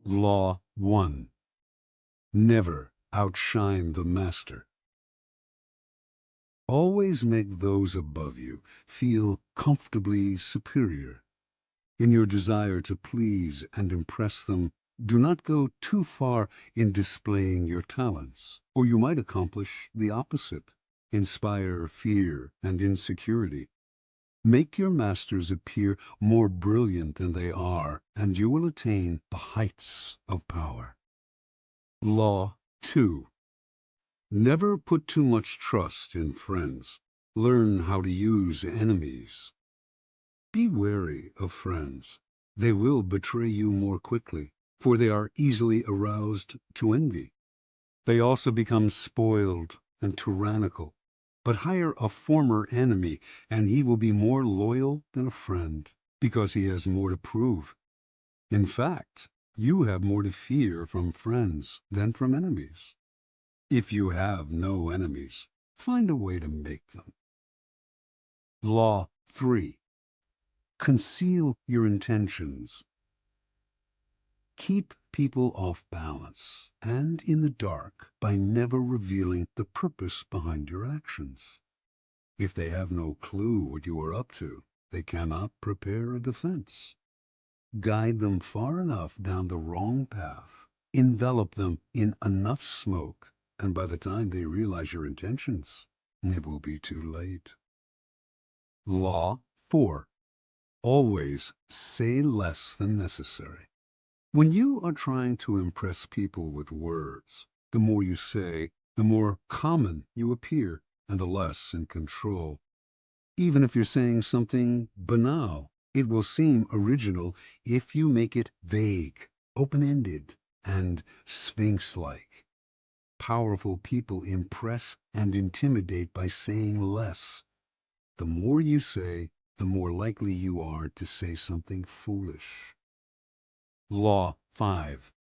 Law 1. Never outshine the master. Always make those above you feel comfortably superior. In your desire to please and impress them, do not go too far in displaying your talents, or you might accomplish the opposite, inspire fear and insecurity. Make your masters appear more brilliant than they are, and you will attain the heights of power. Law 2. Never put too much trust in friends. Learn how to use enemies. Be wary of friends. They will betray you more quickly, for they are easily aroused to envy. They also become spoiled and tyrannical. But hire a former enemy, and he will be more loyal than a friend, because he has more to prove. In fact, you have more to fear from friends than from enemies. If you have no enemies, find a way to make them. Law 3. Conceal your intentions. Keep people off balance and in the dark by never revealing the purpose behind your actions. If they have no clue what you are up to, they cannot prepare a defense. Guide them far enough down the wrong path, envelop them in enough smoke, and by the time they realize your intentions, it will be too late. Law 4. Always say less than necessary. When you are trying to impress people with words, the more you say, the more common you appear, and the less in control. Even if you're saying something banal, it will seem original if you make it vague, open-ended, and sphinx-like. Powerful people impress and intimidate by saying less. The more you say, the more likely you are to say something foolish. Law 5.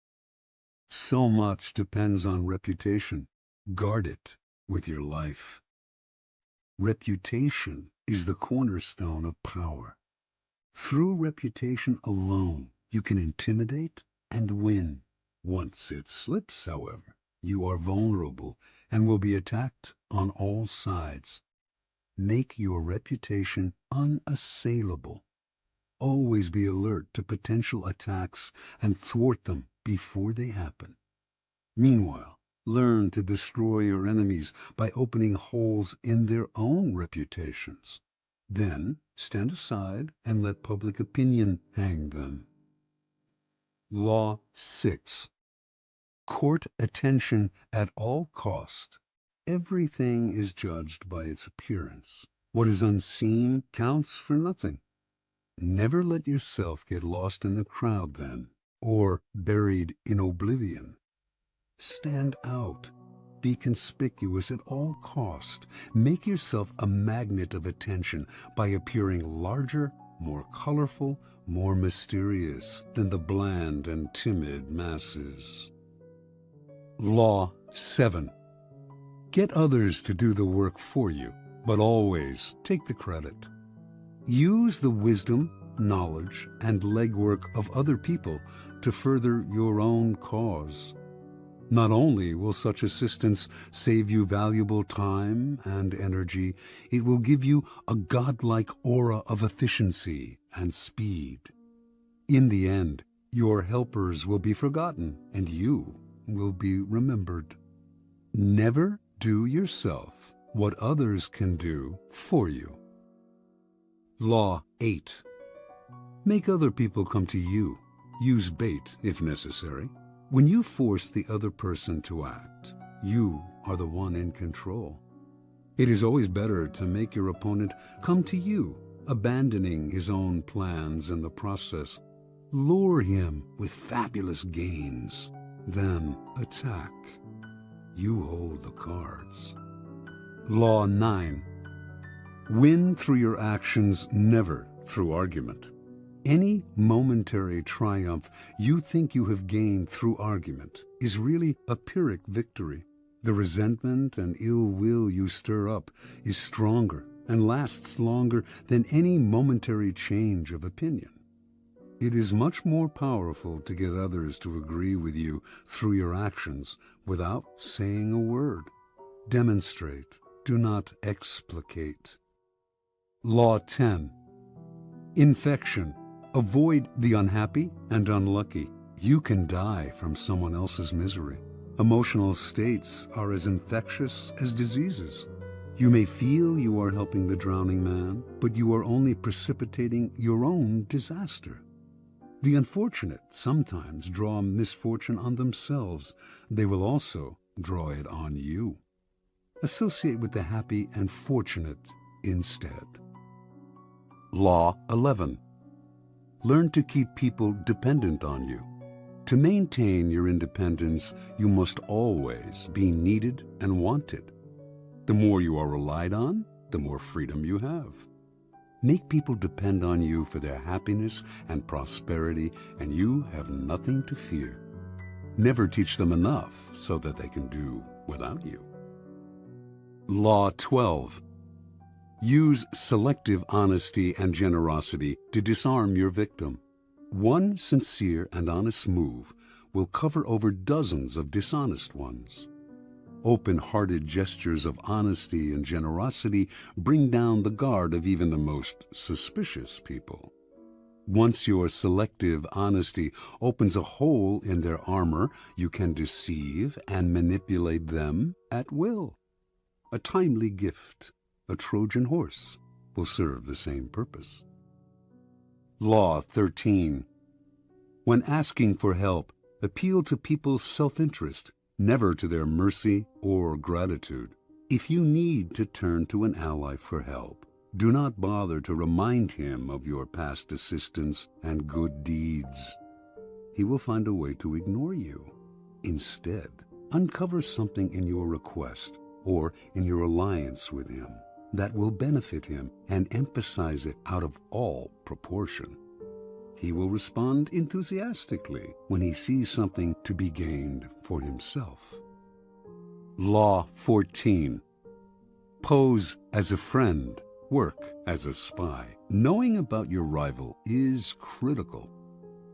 So much depends on reputation. Guard it with your life. Reputation is the cornerstone of power. Through reputation alone, you can intimidate and win. Once it slips, however, you are vulnerable and will be attacked on all sides. Make your reputation unassailable. Always be alert to potential attacks and thwart them before they happen. Meanwhile, learn to destroy your enemies by opening holes in their own reputations. Then stand aside and let public opinion hang them. Law 6. Court attention at all cost. Everything is judged by its appearance. What is unseen counts for nothing. Never let yourself get lost in the crowd then, or buried in oblivion. Stand out. Be conspicuous at all cost. Make yourself a magnet of attention by appearing larger, more colorful, more mysterious than the bland and timid masses. Law 7. Get others to do the work for you, but always take the credit. Use the wisdom, knowledge, and legwork of other people to further your own cause. Not only will such assistance save you valuable time and energy, it will give you a godlike aura of efficiency and speed. In the end, your helpers will be forgotten and you will be remembered. Never do yourself what others can do for you. Law 8. Make other people come to you. Use bait if necessary. When you force the other person to act, you are the one in control. It is always better to make your opponent come to you, abandoning his own plans in the process. Lure him with fabulous gains, then attack. You hold the cards. Law 9. Win through your actions, never through argument. Any momentary triumph you think you have gained through argument is really a Pyrrhic victory. The resentment and ill will you stir up is stronger and lasts longer than any momentary change of opinion. It is much more powerful to get others to agree with you through your actions without saying a word. Demonstrate, do not explicate. Law 10. Infection. Avoid the unhappy and unlucky. You can die from someone else's misery. Emotional states are as infectious as diseases. You may feel you are helping the drowning man, but you are only precipitating your own disaster. The unfortunate sometimes draw misfortune on themselves. They will also draw it on you. Associate with the happy and fortunate instead. Law 11. Learn to keep people dependent on you. To maintain your independence, you must always be needed and wanted. The more you are relied on, the more freedom you have. Make people depend on you for their happiness and prosperity, and you have nothing to fear. Never teach them enough so that they can do without you. Law 12. Use selective honesty and generosity to disarm your victim. One sincere and honest move will cover over dozens of dishonest ones. Open-hearted gestures of honesty and generosity bring down the guard of even the most suspicious people. Once your selective honesty opens a hole in their armor, you can deceive and manipulate them at will. A timely gift, a Trojan horse, will serve the same purpose. Law 13. When asking for help, appeal to people's self-interest, never to their mercy or gratitude. If you need to turn to an ally for help, do not bother to remind him of your past assistance and good deeds. He will find a way to ignore you. Instead, uncover something in your request or in your alliance with him that will benefit him and emphasize it out of all proportion. He will respond enthusiastically when he sees something to be gained for himself. Law 14. Pose as a friend, work as a spy. Knowing about your rival is critical.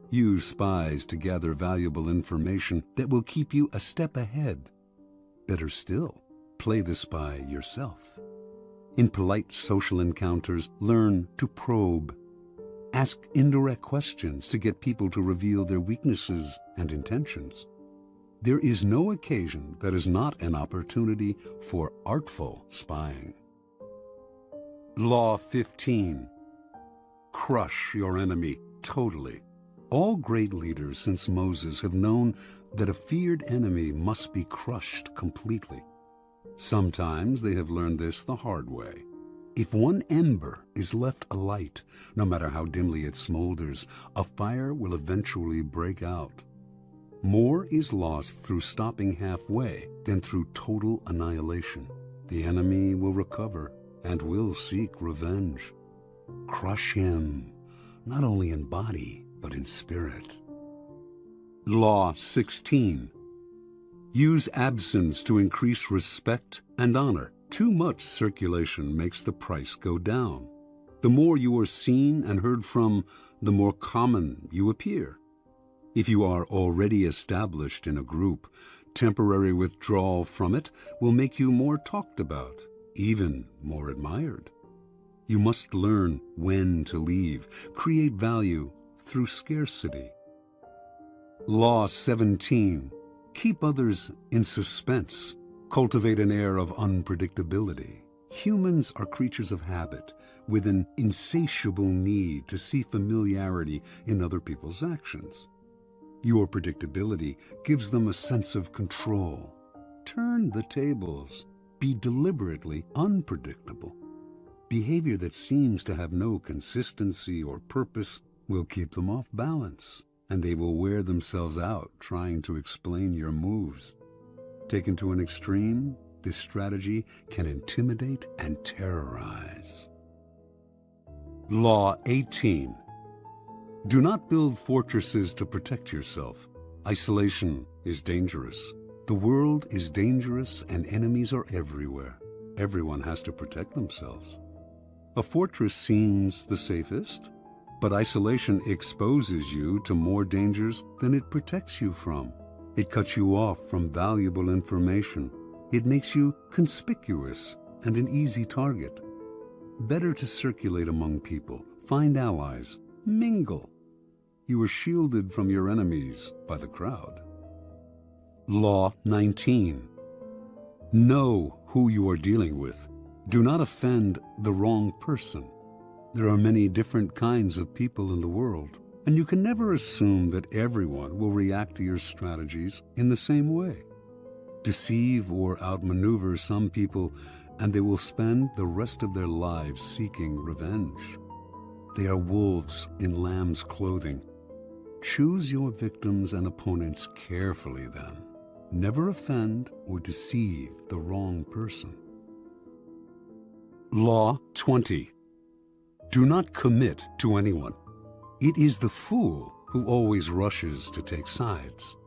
Use spies to gather valuable information that will keep you a step ahead. Better still, play the spy yourself. In polite social encounters, learn to probe. Ask indirect questions to get people to reveal their weaknesses and intentions. There is no occasion that is not an opportunity for artful spying. Law 15. Crush your enemy totally. All great leaders since Moses have known that a feared enemy must be crushed completely. Sometimes they have learned this the hard way. If one ember is left alight, no matter how dimly it smolders, a fire will eventually break out. More is lost through stopping halfway than through total annihilation. The enemy will recover and will seek revenge. Crush him, not only in body, but in spirit. Law 16. Use absence to increase respect and honor. Too much circulation makes the price go down. The more you are seen and heard from, the more common you appear. If you are already established in a group, temporary withdrawal from it will make you more talked about, even more admired. You must learn when to leave, create value through scarcity. Law 17. Keep others in suspense. Cultivate an air of unpredictability. Humans are creatures of habit, with an insatiable need to see familiarity in other people's actions. Your predictability gives them a sense of control. Turn the tables. Be deliberately unpredictable. Behavior that seems to have no consistency or purpose will keep them off balance, and they will wear themselves out trying to explain your moves. Taken to an extreme, this strategy can intimidate and terrorize. Law 18. Do not build fortresses to protect yourself. Isolation is dangerous. The world is dangerous and enemies are everywhere. Everyone has to protect themselves. A fortress seems the safest, But isolation exposes you to more dangers than it protects you from. It cuts you off from valuable information. It makes you conspicuous and an easy target. Better to circulate among people, find allies, mingle. You are shielded from your enemies by the crowd. Law 19. Know who you are dealing with. Do not offend the wrong person. There are many different kinds of people in the world, and you can never assume that everyone will react to your strategies in the same way. Deceive or outmaneuver some people, and they will spend the rest of their lives seeking revenge. They are wolves in lamb's clothing. Choose your victims and opponents carefully then. Never offend or deceive the wrong person. Law 20. Do not commit to anyone. It is the fool who always rushes to take sides.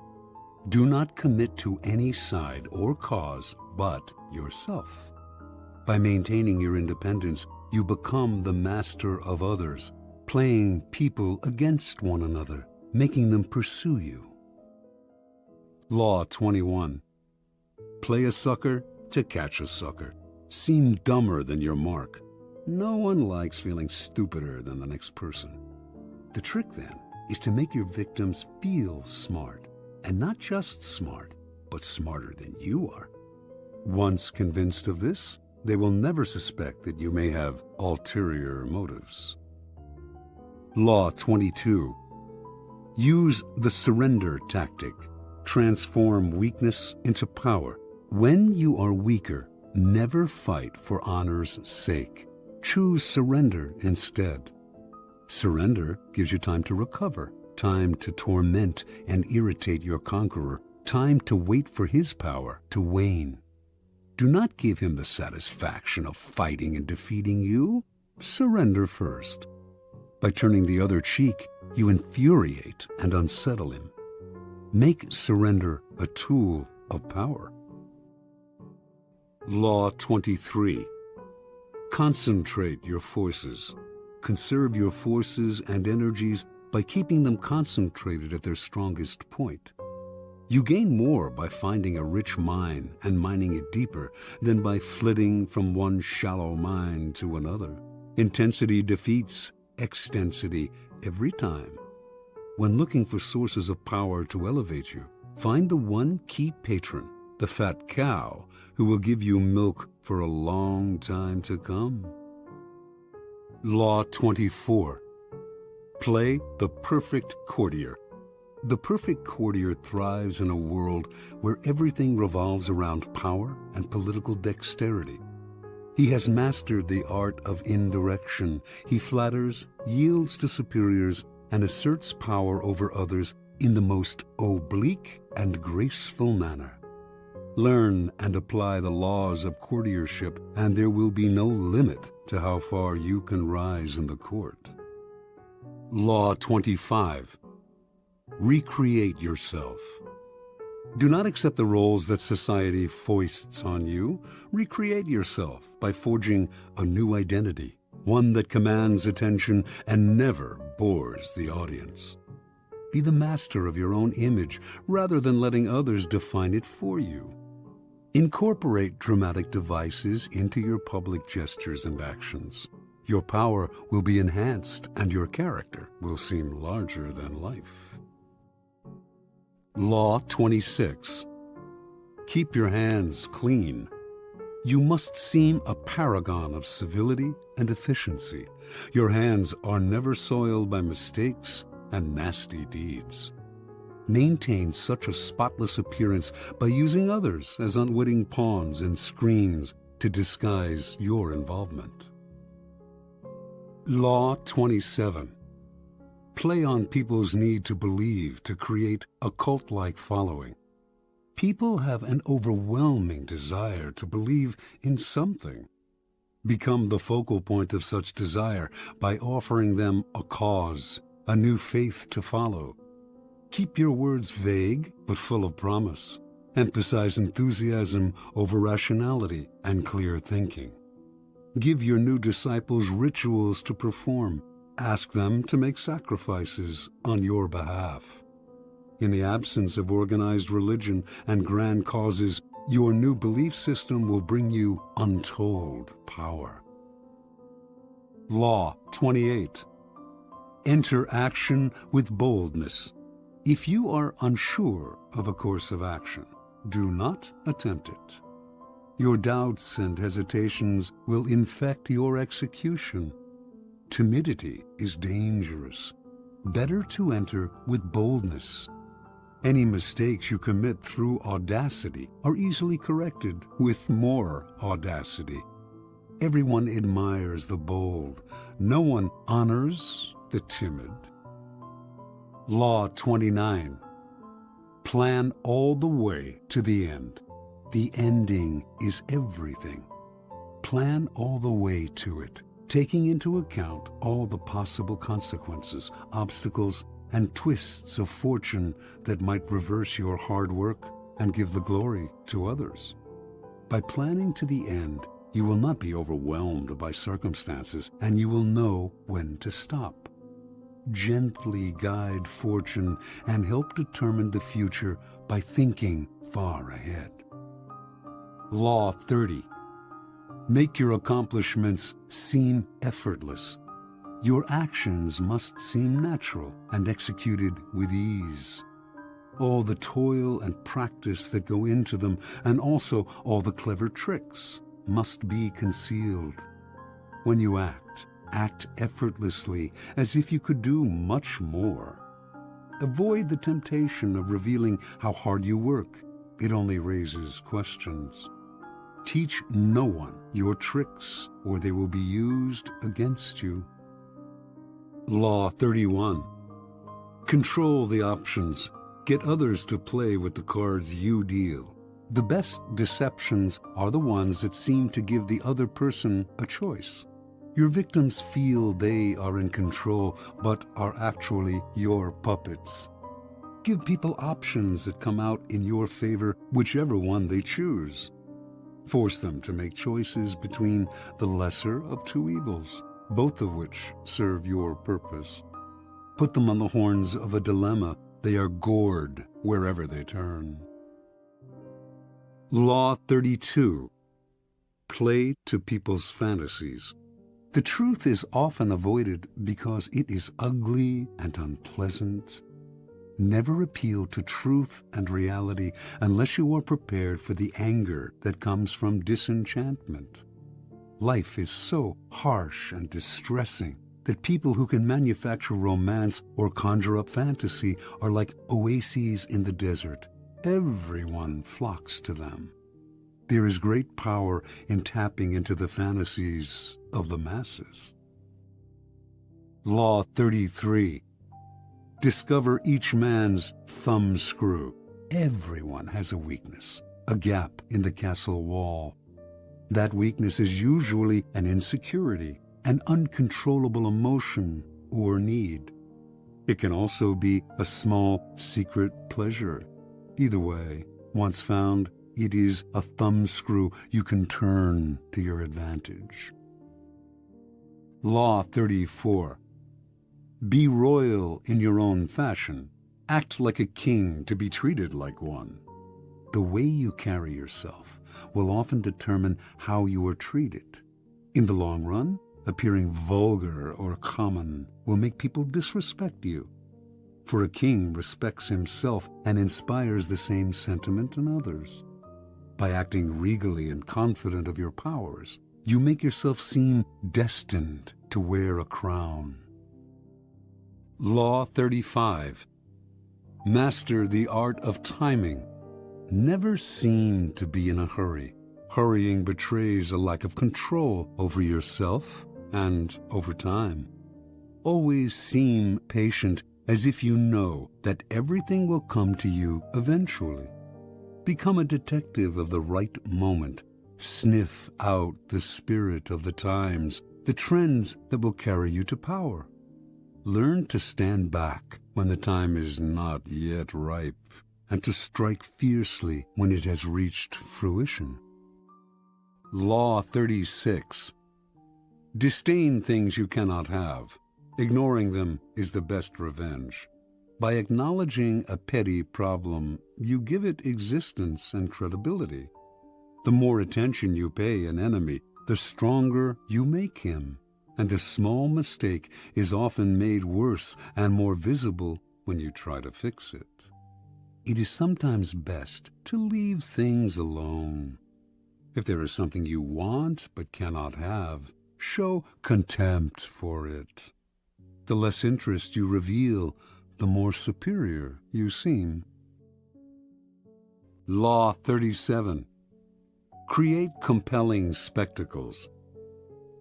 Do not commit to any side or cause but yourself. By maintaining your independence, you become the master of others, playing people against one another, making them pursue you. Law 21. Play a sucker to catch a sucker. Seem dumber than your mark. No one likes feeling stupider than the next person. The trick then is to make your victims feel smart, and not just smart, but smarter than you are. Once convinced of this, they will never suspect that you may have ulterior motives. Law 22. Use the surrender tactic. Transform weakness into power. When you are weaker, never fight for honor's sake. Choose surrender instead. Surrender gives you time to recover, time to torment and irritate your conqueror, time to wait for his power to wane. Do not give him the satisfaction of fighting and defeating you. Surrender first. By turning the other cheek, you infuriate and unsettle him. Make surrender a tool of power. Law 23. Concentrate your forces. Conserve your forces and energies by keeping them concentrated at their strongest point. You gain more by finding a rich mine and mining it deeper than by flitting from one shallow mine to another. Intensity defeats extensity every time. When looking for sources of power to elevate you, find the one key patron, the fat cow, who will give you milk for a long time to come. Law 24. Play the perfect courtier. The perfect courtier thrives in a world where everything revolves around power and political dexterity. He has mastered the art of indirection. He flatters, yields to superiors, and asserts power over others in the most oblique and graceful manner. Learn and apply the laws of courtiership, and there will be no limit to how far you can rise in the court. Law 25. Recreate yourself. Do not accept the roles that society foists on you. Recreate yourself by forging a new identity, one that commands attention and never bores the audience. Be the master of your own image rather than letting others define it for you. Incorporate dramatic devices into your public gestures and actions. Your power will be enhanced and your character will seem larger than life. Law 26. Keep your hands clean. You must seem a paragon of civility and efficiency. Your hands are never soiled by mistakes and nasty deeds. Maintain such a spotless appearance by using others as unwitting pawns and screens to disguise your involvement. Law 27. Play on people's need to believe to create a cult-like following. People have an overwhelming desire to believe in something. Become the focal point of such desire by offering them a cause, a new faith to follow. Keep your words vague but full of promise. Emphasize enthusiasm over rationality and clear thinking. Give your new disciples rituals to perform. Ask them to make sacrifices on your behalf. In the absence of organized religion and grand causes, your new belief system will bring you untold power. Law 28. Enter action with boldness. If you are unsure of a course of action, do not attempt it. Your doubts and hesitations will infect your execution. Timidity is dangerous. Better to enter with boldness. Any mistakes you commit through audacity are easily corrected with more audacity. Everyone admires the bold. No one honors the timid. Law 29. Plan all the way to the end. The ending is everything. Plan all the way to it, taking into account all the possible consequences, obstacles, and twists of fortune that might reverse your hard work and give the glory to others. By planning to the end, you will not be overwhelmed by circumstances, and you will know when to stop. Gently guide fortune and help determine the future by thinking far ahead. Law 30. Make your accomplishments seem effortless. Your actions must seem natural and executed with ease. All the toil and practice that go into them, and also all the clever tricks, must be concealed. When you act effortlessly, as if you could do much more. Avoid the temptation of revealing how hard you work. It only raises questions. Teach no one your tricks, or they will be used against you. Law 31. Control the options. Get others to play with the cards you deal. The best deceptions are the ones that seem to give the other person a choice. Your victims feel they are in control, but are actually your puppets. Give people options that come out in your favor, whichever one they choose. Force them to make choices between the lesser of two evils, both of which serve your purpose. Put them on the horns of a dilemma. They are gored wherever they turn. Law 32. Play to people's fantasies. The truth is often avoided because it is ugly and unpleasant. Never appeal to truth and reality unless you are prepared for the anger that comes from disenchantment. Life is so harsh and distressing that people who can manufacture romance or conjure up fantasy are like oases in the desert. Everyone flocks to them. There is great power in tapping into the fantasies of the masses. Law 33. Discover each man's thumbscrew. Everyone has a weakness, a gap in the castle wall. That weakness is usually an insecurity, an uncontrollable emotion or need. It can also be a small secret pleasure. Either way, once found, it is a thumbscrew you can turn to your advantage. Law 34. Be royal in your own fashion. Act like a king to be treated like one. The way you carry yourself will often determine how you are treated. In the long run, appearing vulgar or common will make people disrespect you. For a king respects himself and inspires the same sentiment in others. By acting regally and confident of your powers, you make yourself seem destined to wear a crown. Law 35. Master the art of timing. Never seem to be in a hurry. Hurrying betrays a lack of control over yourself and over time. Always seem patient, as if you know that everything will come to you eventually. Become a detective of the right moment. Sniff out the spirit of the times, the trends that will carry you to power. Learn to stand back when the time is not yet ripe, and to strike fiercely when it has reached fruition. Law 36. Disdain things you cannot have. Ignoring them is the best revenge. By acknowledging a petty problem, you give it existence and credibility. The more attention you pay an enemy, the stronger you make him, and a small mistake is often made worse and more visible when you try to fix it. It is sometimes best to leave things alone. If there is something you want but cannot have, show contempt for it. The less interest you reveal, the more superior you seem. Law 37. Create compelling spectacles.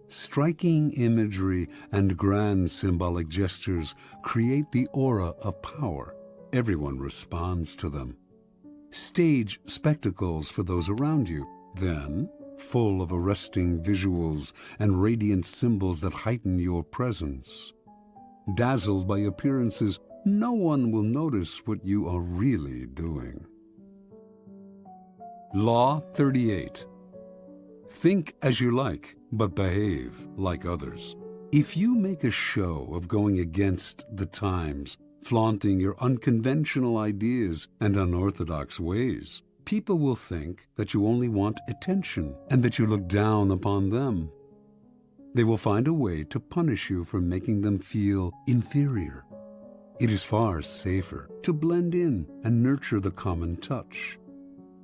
Striking imagery and grand symbolic gestures create the aura of power. Everyone responds to them. Stage spectacles for those around you, then, full of arresting visuals and radiant symbols that heighten your presence. Dazzled by appearances, no one will notice what you are really doing. Law 38. Think as you like, but behave like others. If you make a show of going against the times, flaunting your unconventional ideas and unorthodox ways, people will think that you only want attention and that you look down upon them. They will find a way to punish you for making them feel inferior. It is far safer to blend in and nurture the common touch.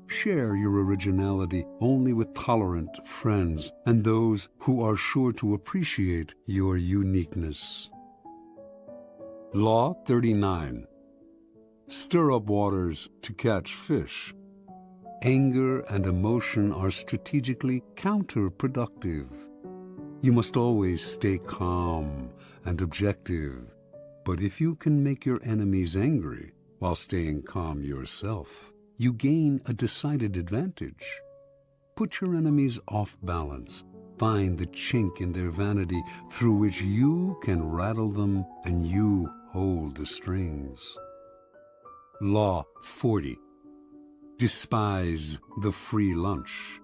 Share your originality only with tolerant friends and those who are sure to appreciate your uniqueness. Law 39. Stir up waters to catch fish. Anger and emotion are strategically counterproductive. You must always stay calm and objective, but if you can make your enemies angry while staying calm yourself, you gain a decided advantage. Put your enemies off balance. Find the chink in their vanity through which you can rattle them and you hold the strings. Law 40. Despise the free lunch.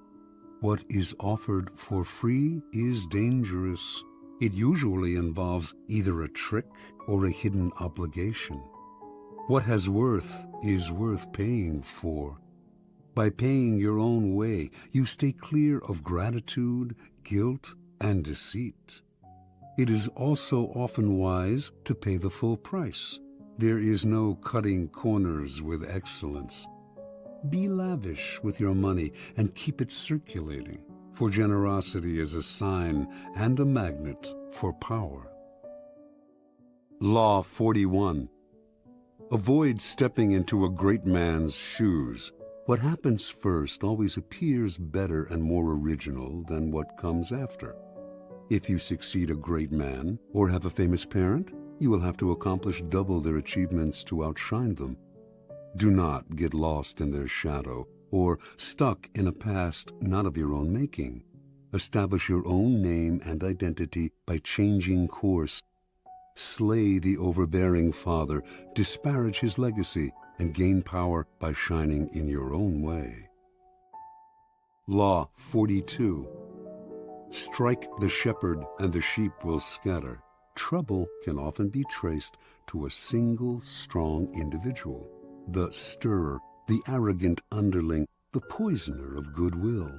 What is offered for free is dangerous. It usually involves either a trick or a hidden obligation. What has worth is worth paying for. By paying your own way, you stay clear of gratitude, guilt, and deceit. It is also often wise to pay the full price. There is no cutting corners with excellence. Be lavish with your money and keep it circulating, for generosity is a sign and a magnet for power. Law 41. Avoid stepping into a great man's shoes. What happens first always appears better and more original than what comes after. If you succeed a great man or have a famous parent, you will have to accomplish double their achievements to outshine them. Do not get lost in their shadow or stuck in a past not of your own making. Establish your own name and identity by changing course. Slay the overbearing father, disparage his legacy, and gain power by shining in your own way. Law 42. Strike the shepherd and the sheep will scatter. Trouble can often be traced to a single strong individual. The stirrer, the arrogant underling, the poisoner of goodwill.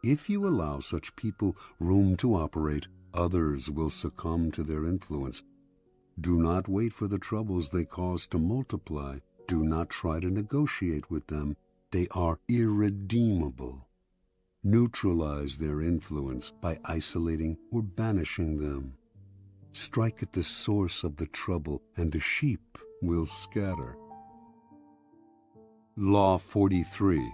If you allow such people room to operate, others will succumb to their influence. Do not wait for the troubles they cause to multiply. Do not try to negotiate with them. They are irredeemable. Neutralize their influence by isolating or banishing them. Strike at the source of the trouble, and the sheep will scatter. Law 43.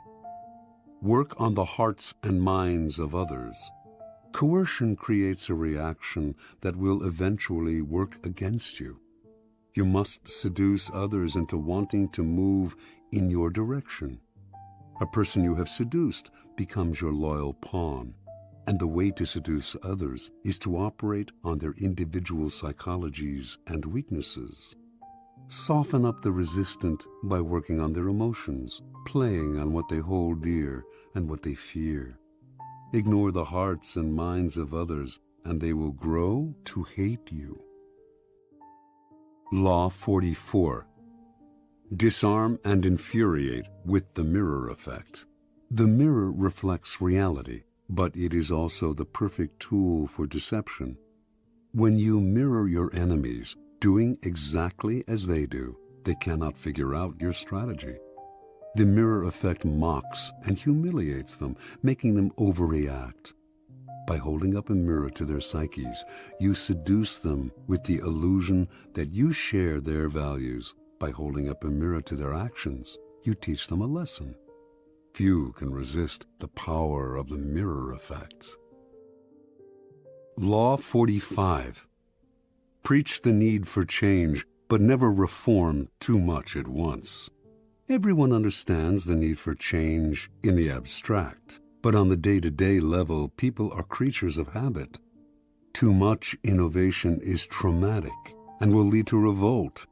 Work on the hearts and minds of others. Coercion creates a reaction that will eventually work against you. You must seduce others into wanting to move in your direction. A person you have seduced becomes your loyal pawn, and the way to seduce others is to operate on their individual psychologies and weaknesses. Soften up the resistant by working on their emotions, playing on what they hold dear and what they fear. Ignore the hearts and minds of others, and they will grow to hate you. Law 44. Disarm and infuriate with the mirror effect. The mirror reflects reality, but it is also the perfect tool for deception. When you mirror your enemies, doing exactly as they do, they cannot figure out your strategy. The mirror effect mocks and humiliates them, making them overreact. By holding up a mirror to their psyches, you seduce them with the illusion that you share their values. By holding up a mirror to their actions, you teach them a lesson. Few can resist the power of the mirror effect. Law 45. Preach the need for change, but never reform too much at once. Everyone understands the need for change in the abstract, but on the day-to-day level, people are creatures of habit. Too much innovation is traumatic and will lead to revolt.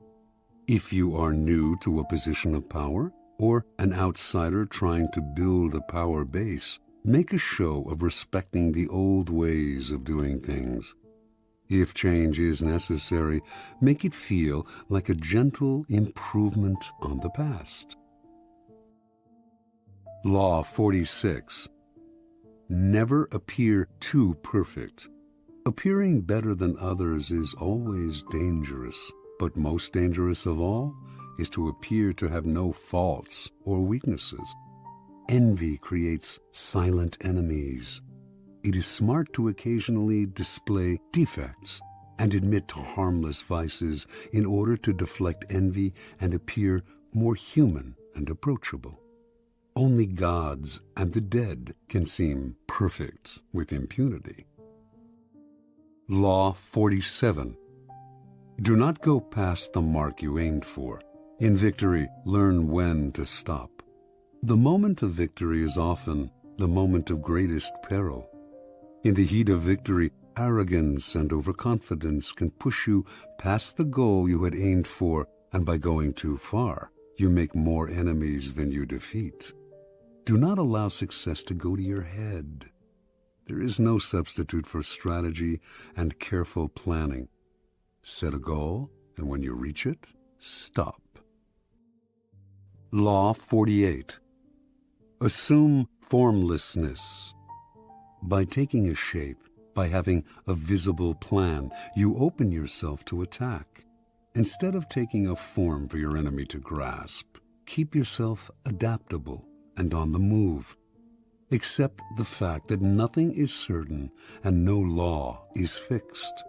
If you are new to a position of power, or an outsider trying to build a power base, make a show of respecting the old ways of doing things. If change is necessary, make it feel like a gentle improvement on the past. Law 46. Never appear too perfect. Appearing better than others is always dangerous, but most dangerous of all is to appear to have no faults or weaknesses. Envy creates silent enemies. It is smart to occasionally display defects and admit to harmless vices in order to deflect envy and appear more human and approachable. Only gods and the dead can seem perfect with impunity. Law 47. Do not go past the mark you aimed for. In victory, learn when to stop. The moment of victory is often the moment of greatest peril. In the heat of victory, arrogance and overconfidence can push you past the goal you had aimed for, and by going too far, you make more enemies than you defeat. Do not allow success to go to your head. There is no substitute for strategy and careful planning. Set a goal, and when you reach it, stop. Law 48. Assume formlessness. By taking a shape, by having a visible plan, you open yourself to attack. Instead of taking a form for your enemy to grasp, keep yourself adaptable and on the move. Accept the fact that nothing is certain and no law is fixed.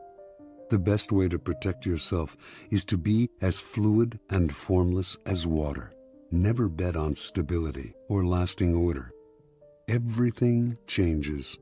The best way to protect yourself is to be as fluid and formless as water. Never bet on stability or lasting order. Everything changes.